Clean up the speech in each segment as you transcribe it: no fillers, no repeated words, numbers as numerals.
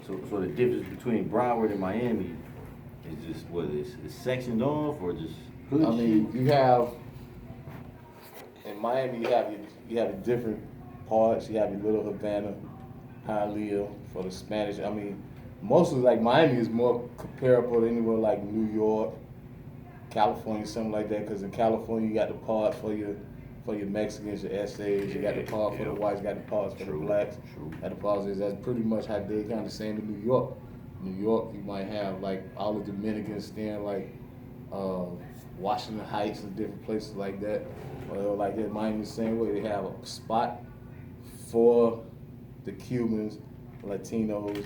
So the difference between Broward and Miami is just what it's sectioned off or just hood I mean, shit? you have in Miami, you have the different parts. You have your Little Havana, Hialeah for the Spanish. I mean, mostly like Miami is more comparable to anywhere like New York, California, something like that. Because in California, you got the part for your Mexicans, your essays. You got the part for the whites. You got the parts for the blacks. Got the parts. That's pretty much how they kind of same in New York. New York, you might have like all the Dominicans staying like Washington Heights and different places like that. Like in Miami, the same way they have a spot for the Cubans, Latinos.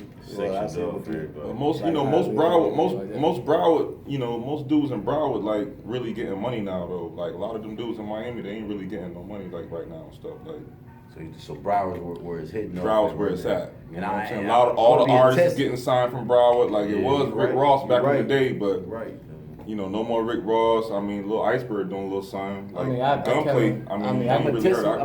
Most Broward, most dudes in Broward like really getting money now though. Like a lot of them dudes in Miami, they ain't really getting no money like right now and stuff like. So Broward where it's hitting. Broward's where it's at. And you know what I'm saying? All the artists getting signed from Broward. Like it was Rick Ross back in the day, but no more Rick Ross. I mean, Lil Iceberg doing a little something. Like Gunplay. I'm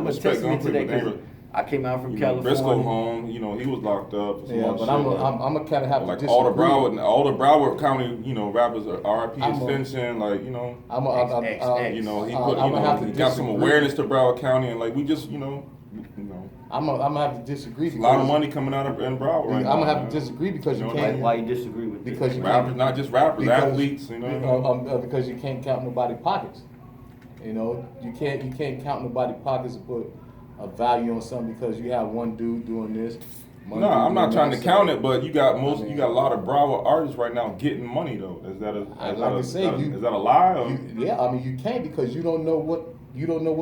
a testament to that. I came out from California. Briscoe home, he was locked up. For some but shit, I'm a kind of have like to all the disagree. Broward County, rappers are RP Extension, like he got some awareness to Broward County, and like we just, I'm gonna have to disagree. A lot of money coming out of in Broward right now. I'm gonna have to disagree because you can't. Why you disagree with because this? you rappers, not just rappers, athletes, because you can't count nobody's pockets. You can't count nobody's pockets and put a value on something because you have one dude doing this. No, I'm not trying to count it, but you got a lot of Broward artists right now getting money though. Is that a lie? You can't because you don't know what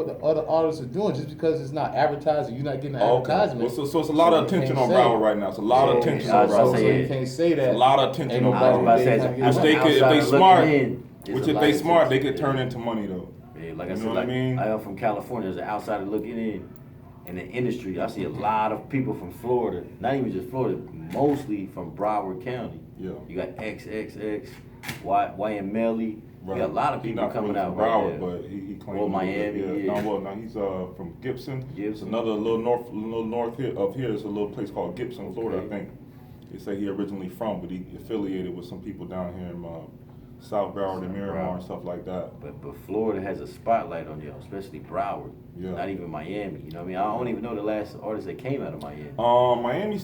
the other artists are doing just because it's not advertising. You're not getting the advertisement. So it's a lot of attention on Broward right now. It's a lot of attention on Broward. So you can't say that. It's a lot of attention on Broward. Which if they smart, they could turn into money though. Yeah, like I said, I am from California. As an outsider looking in the industry, I see a lot of people from Florida, not even just Florida, mostly from Broward County. Yeah. You got XXX, YN Melly. Right. You got a lot of people coming out Broward, but he claims. Well, Miami. No, he's from Gibson. It's another little north of here. It's a little place called Gibson, Florida, I think. They say he originally from, but he affiliated with some people down here in South Broward and Miramar and stuff like that. But Florida has a spotlight on you, especially Broward. Yeah. Not even Miami. You know what I mean? I don't even know the last artist that came out of Miami. Miami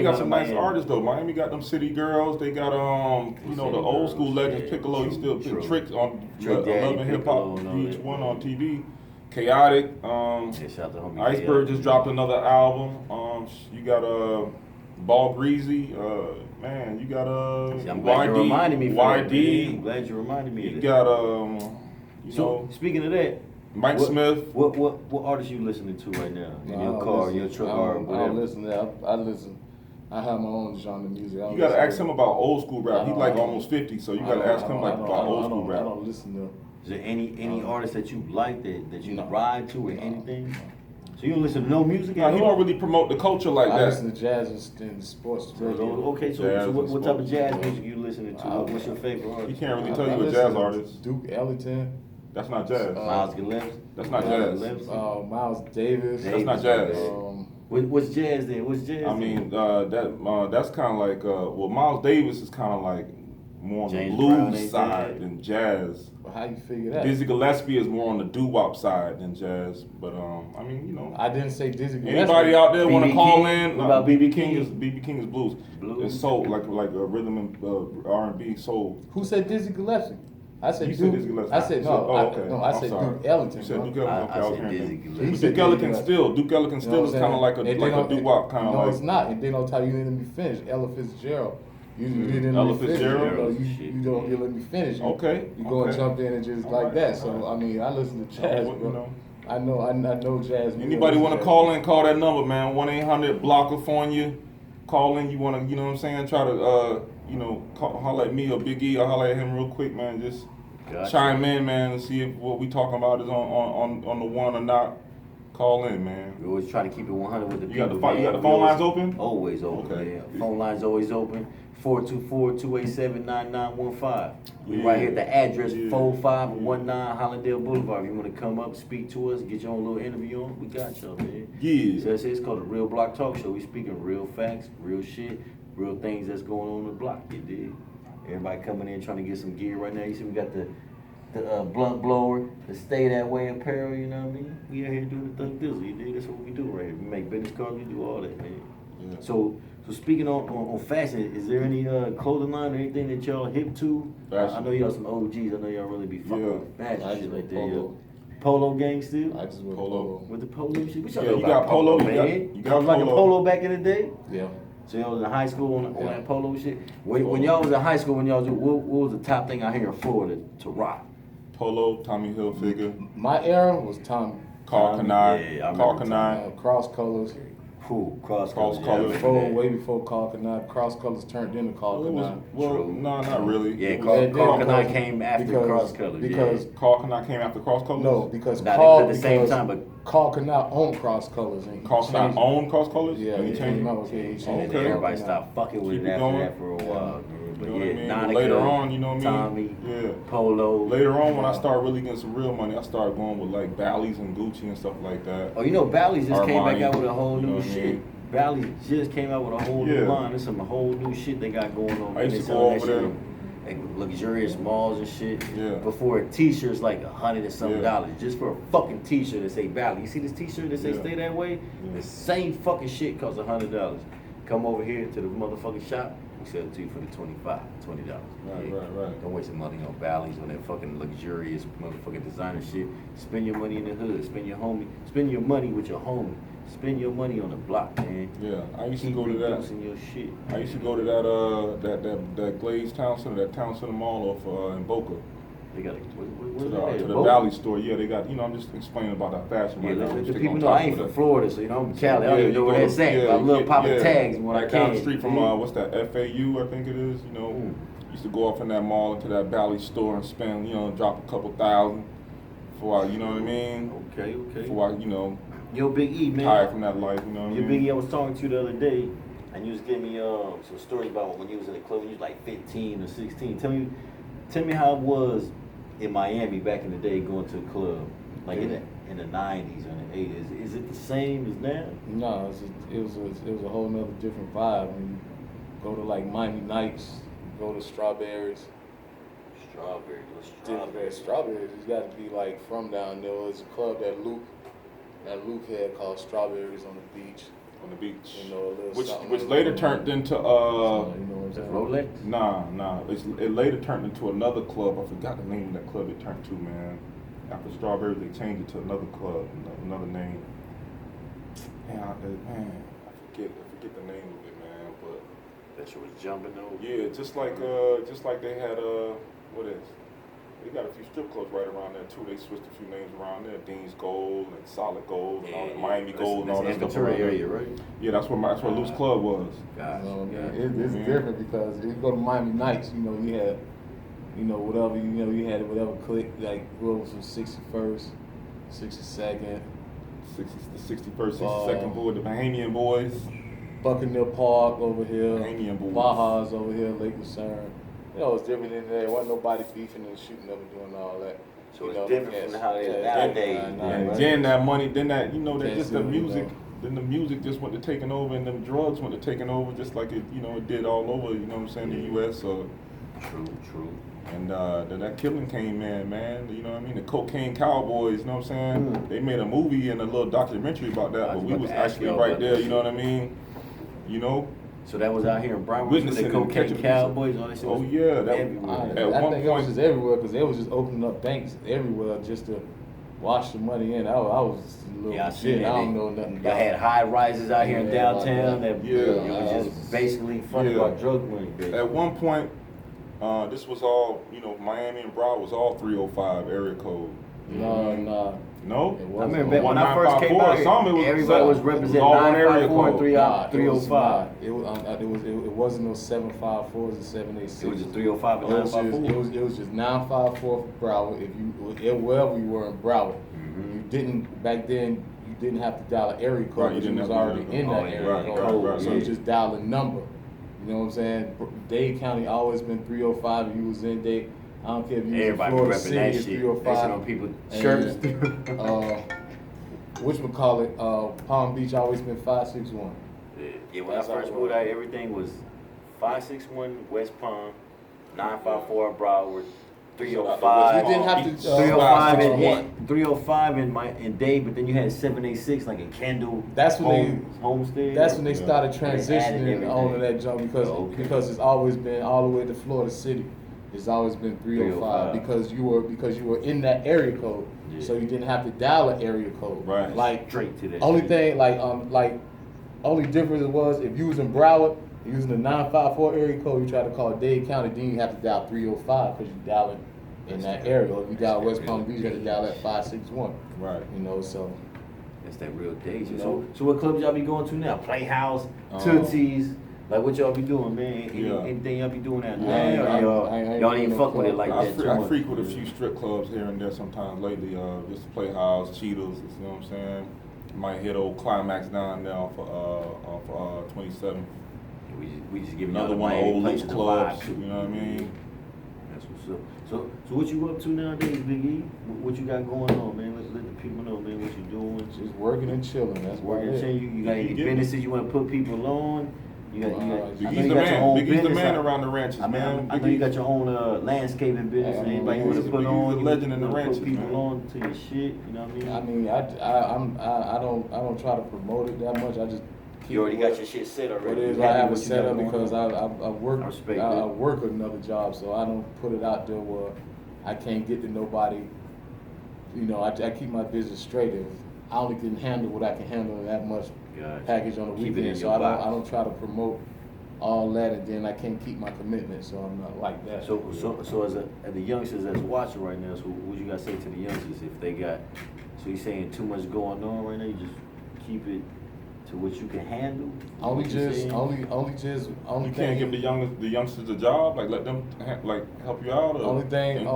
got some nice artists though. Miami got them City Girls. They got the old school legends. Piccolo. He still put tricks on Love and Hip Hop VH1 on TV. Chaotic. Iceberg just dropped another album. You got Ball Breezy. Man, you got I'm glad you reminded me. YD. I'm glad you reminded me. You got speaking of that, Mike Smith. What artists you listening to right now in your car, your truck, or whatever? I don't listen to that. I listen. I have my own genre of music. You gotta ask him about old school rap. He's like almost 50, so you gotta ask him about old school rap. I don't listen to. Is there any artist that you like that you ride to or anything? So you don't listen to no music? No, he don't really promote the culture like that. I listen to jazz and sports. Okay, so what type of jazz music you listening to? What's your favorite artist? He can't really tell you a jazz artist. Duke Ellington. That's not jazz. Miles Gillespie. That's not jazz. Miles Davis. That's not jazz. What's jazz then? What's jazz? I mean, that's kind of like Miles Davis is kind of like more on the blues side than jazz. Well, how you figure that? Dizzy Gillespie is more on the doo-wop side than jazz. But I mean, I didn't say Dizzy Gillespie. Anybody out there want to call in? What about BB King? BB King is blues. It's soul, like a rhythm and R&B soul. Who said Dizzy Gillespie? I said Duke. Dizzy Gillespie. I said no. I said Duke Ellington. You said Duke Ellington. Dizzy Gillespie. Duke Ellington still is kind of like a doo-wop kind of like. No, it's not. And then don't tell you didn't let me finish. Ella Fitzgerald. You didn't let me finish. You don't let me finish. You go and jump in and just like that. So I mean, I listen to jazz, bro. I know jazz. Anybody want to call in? Call that number, man. 1-800-BLOCKAFONIA. Call in. You want to, you know what I'm saying? Try to, holler at me or Big E or holler at him real quick, man. Just chime in, man, and see if what we talking about is on the one or not. Call in, man. We always try to keep it 100 with the people. You got the phone lines open? Always open, Okay. man. Phone lines always open. 424-287-9915. We right here at the address 4519 Hollandale Boulevard. If you want to come up, speak to us, get your own little interview on, we got y'all, man. Yeah. So it's called the Real Block Talk Show. We speaking real facts, real shit, real things that's going on in the block, you dig? Everybody coming in trying to get some gear right now. You see we got the blunt blower, the Stay That Way apparel, you know what I mean? We out here doing the thug dizzle, you dig? That's what we do right here. We make business cards, we do all that, man. Yeah. So speaking on fashion, is there any clothing line or anything that y'all hip to? I know y'all some OGs. I know y'all really be fucking with fashion shit like that. Polo. Polo gang still? I just wear Polo. With the polo shit? What y'all Yeah, know you about got polo, man? you got like a polo. polo back in the day? Yeah. So y'all was in high school on Yeah. that polo shit? When y'all was in high school, what was the top thing out here in Florida to rock? Polo, Tommy Hilfiger, My era was Tommy. Carl Canard, yeah, I Carl remember Canard. Cross colors. Cool, cross Cross colors. colors. Way before Carl Canard. Cross colors turned into Carl Canard. Well, no, not really. Yeah, It was- Carl did, Canard because- came after because- cross colors. because- yeah. Carl Canard came after Cross Colors? No, because Nah, they Carl, was at the same because time, but Carl Canard owned Cross Colors. And Carl he Canard changed- owned Cross Colors? Yeah, And he he changed changed it? it. Okay, he and changed then it. Okay. everybody Carl stopped fucking with Keep it it after going. that for a while. Man. But You know what I mean? yeah, But later on, you know what I mean? Tommy, Yeah. Polo. Later on, when I started really getting some real money, I started going with like Bally's and Gucci and stuff like that. Oh, you know, Bally's just came back Armani, out with a whole you know new what I shit. mean? Bally's just came out with a whole new Yeah. line. There's some whole new shit they got going on. I used They to selling go that over shit there. in, like luxurious malls and shit. Yeah. Before a t-shirt's like $100 and something Yeah. dollars just for a fucking t-shirt that say Bally. You see this t-shirt that say Yeah. Stay That Way? Yeah. The same fucking shit costs $100. Come over here to the motherfucking shop. We sell it to you for the $20. Right. Don't waste your money on Bally's on that fucking luxurious motherfucking designer shit. Spend your money in the hood. Spend your money with your homie. Spend your money on the block, man. Yeah, I used to Keep go to that. reducing your shit. I used to go to that Glaze Town Center, that Town Center Mall off in Boca. They got To what the Valley store, yeah, they got, I'm just explaining about that fashion Yeah, right now. let Just the take people on know top I ain't of from it. Florida, so I'm Cali. I don't even know where that's at. But I love popping tags when I Right can. down the street from, what's that, FAU, I think it is, Used to go off in that mall into that Valley store and spend, drop a couple $1,000 before I, you know what I mean? Okay. Before I, Yo, Big E, man. tired from that life, you know what I Yo, mean? Big E, I was talking to you the other day, and you was giving me some stories about when you was in the club when you was like 15 or 16. Tell me how it was in Miami back in the day going to a club, like in the 90s or in the 80s. Is it the same as now? No, it was a whole nother different vibe. When you go to like Miami Nights, you go to Strawberries. Strawberries. You got to be like from down there. There's a club that Luke had called Strawberries on the beach. On the beach. A little something Which like later that. turned into, You know what I'm saying? Rolex? Nah. It later turned into another club. I forgot the name of that club it turned to, man. After Strawberries, they changed it to another club, another name. Man, I forget the name of it, man. But That shit was jumping though. yeah, just like they had what is? They got a few strip clubs right around there too. They switched a few names around there, Dean's Gold and Solid Gold and all that, Miami Gold and all that stuff. Ventura around there. area, right? Yeah, that's where Luke's Club was. Gotcha. It's different because if you go to Miami Nights, you had, whatever, you had whatever clique, like what was the 61st, 62nd, The 61st, 62nd Board, the Bahamian Boys. Buccaneer Park over here, Bahamian Boys. Baja's over here, Lake Lucerne. It's different in there. Wasn't nobody beefing and shooting up and doing all that. So it's different from how it is nowadays. And right? then that money, then that, that Can't just see the what you music, know. then the music just went to taking over and them drugs went to taking over just like it, it did all over, the U.S. So, True. and then that killing came in, man. You know what I mean? The Cocaine Cowboys, you know what I'm saying? They made a movie and a little documentary about that, but we was actually right there, you know what I mean? So that was out here in Broward with Witnessing the and Cocaine catching Cowboys. All that shit Oh was yeah, that everywhere. at I one think it was point. just everywhere because they was just opening up banks everywhere just to wash the money in. I was just a little Yeah, I seen shit. that. I don't know nothing Y'all about had high rises out here in Yeah, downtown that Yeah. it was just basically funded by drug money. Basically. At one point, this was all, Miami and Broward was all 305 area code. No. No? It I wasn't. remember back when I first came out here, everybody was representing all one area 954 and code. 305. It wasn't no 754s and 786. It was just 305 and It was 954. it was just 954 for Broward. If you wherever you were in Broward, you didn't back then. You didn't have to dial an area code Right, because you was already in that area code. So you just dial a number. You know what I'm saying? Dade County always been 305. If you was in Dade, I don't care if you was in Florida City, it's 305. On people shirts. Whatchamacallit, Palm Beach always been 561. Yeah, when I first moved out, everything was 561 West Palm, 954 Broward, 305. You didn't have to. 305 in Dade, but then you had 786 like in Kendall. That's when Homestead. That's when they started transitioning onto that jump because it's always been all the way to Florida City. It's always been 305 because you were in that area code, so you didn't have to dial an area code. Right. Like straight to that. Only thing only difference was if you was in Broward using the 954 area code, you try to call Dade County, then you have to dial 305 because you dialing in that area. Or if you dial West Palm Beach, you have to dial that 561. Right. You know, so. That's that real danger. You know? So what clubs y'all be going to now? Playhouse, Tootsie's. Like what y'all be doing, man? Anything y'all be doing out there? Y'all ain't even fuck with it like that. I frequent a few strip clubs here and there sometimes lately. Just to Playhouse, Cheetahs. You know what I'm saying? Might hit old Climax down there off 27. We just give Another one of old loose clubs. You know what I mean? That's what's up. So what you up to nowadays, Big E? What you got going on, man? Let the people know, man, what you doing. Just working and chilling. That's working and chilling. You got any businesses you want to put people on? He's the man around the ranches, man. I know you got your own landscaping business. Anybody you want to put on? He's a legend in the ranches, put people man. on to your shit. You know what I mean? I don't try to promote it that much. I just you already got your shit set already. What it is, I have it set up because I work another job, so I don't put it out there where I can't get to nobody. You know, I keep my business straight. If I only can handle what I can handle in that much package on the weekend, so I don't try to promote all that, and then I can't keep my commitment, so I'm not like that. So as the youngsters that's watching right now, so what you gotta say to the youngsters if they got? So you saying too much going on right now? You just keep it to what you can handle. Only You thing. can't give the youngsters a job, like let them help you out. Or only thing.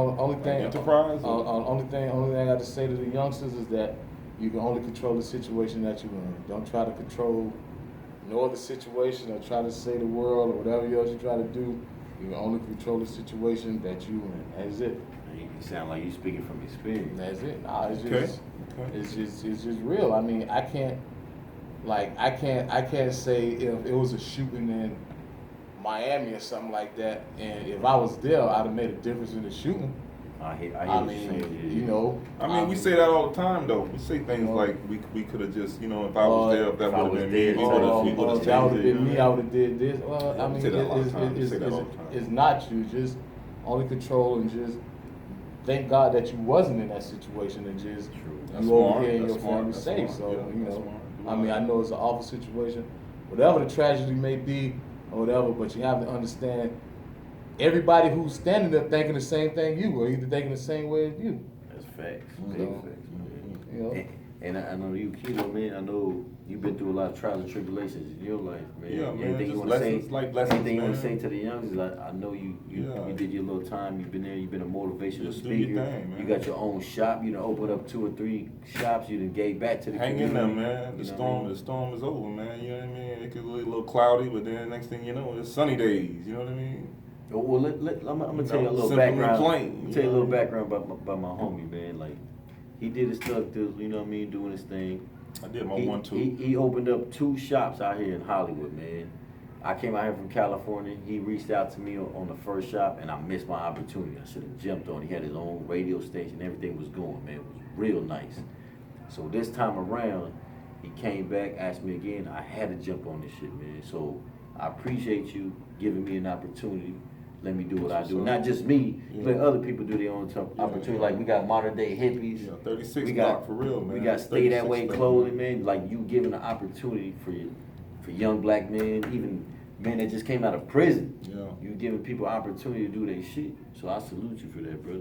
Enterprise. Only thing I got to say to the youngsters is that you can only control the situation that you're in. Don't try to control no other situation or try to say the world or whatever else you try to do. You can only control the situation that you in. That's it. You sound like you speaking from experience. That's it. Nah, it's just real. I mean, I can't say if it was a shooting in Miami or something like that, and if I was there, I'd have made a difference in the shooting. I hear I what mean, you're saying. you know. We say that all the time, though. We say things like we could have just, if I was there, if that would have been me, we would have that would have been me. I would have did this. Well, I mean, it's not you. Just only control and just thank God that you wasn't in that situation and just you over here and your family safe. So I mean, I know it's an awful situation, whatever the tragedy may be or whatever, but you have to understand everybody who's standing there thinking the same thing you were, either thinking the same way as you. That's facts. You Big know, facts. you know. And I know you, Kilo, man. I know you've been through a lot of trials and tribulations in your life, man. Yeah, man. Anything you Just want to say? Anything you want to say to the youngsters? I know you did your little time. You've been there. You've been a motivational Just do speaker. your thing, man. You got your own shop. You done opened up 2 or 3 shops. You done gave back to the Hang community. in there, man. The storm is over, man. You know what I mean? It could be a little cloudy, but then next thing you know, it's sunny days. You know what I mean? Well, I'm gonna tell you a little background. Tell you a little background about my homie, man. Like he did his stuff, you know what I mean, doing his thing. I did my 1-2. He opened up 2 shops out here in Hollywood, man. I came out here from California. He reached out to me on the first shop, and I missed my opportunity. I should have jumped on. He had his own radio station. Everything was going, man. It was real nice. So this time around, he came back, asked me again. I had to jump on this shit, man. So I appreciate you giving me an opportunity. Let me do what I do. Not just me, let other people do their own opportunity. Like we got modern day hippies. Yeah, 36 block for real, man. We got stay that way clothing, man. Like you giving an opportunity for young black men, even men that just came out of prison. Yeah. You giving people opportunity to do their shit. So I salute you for that, brother.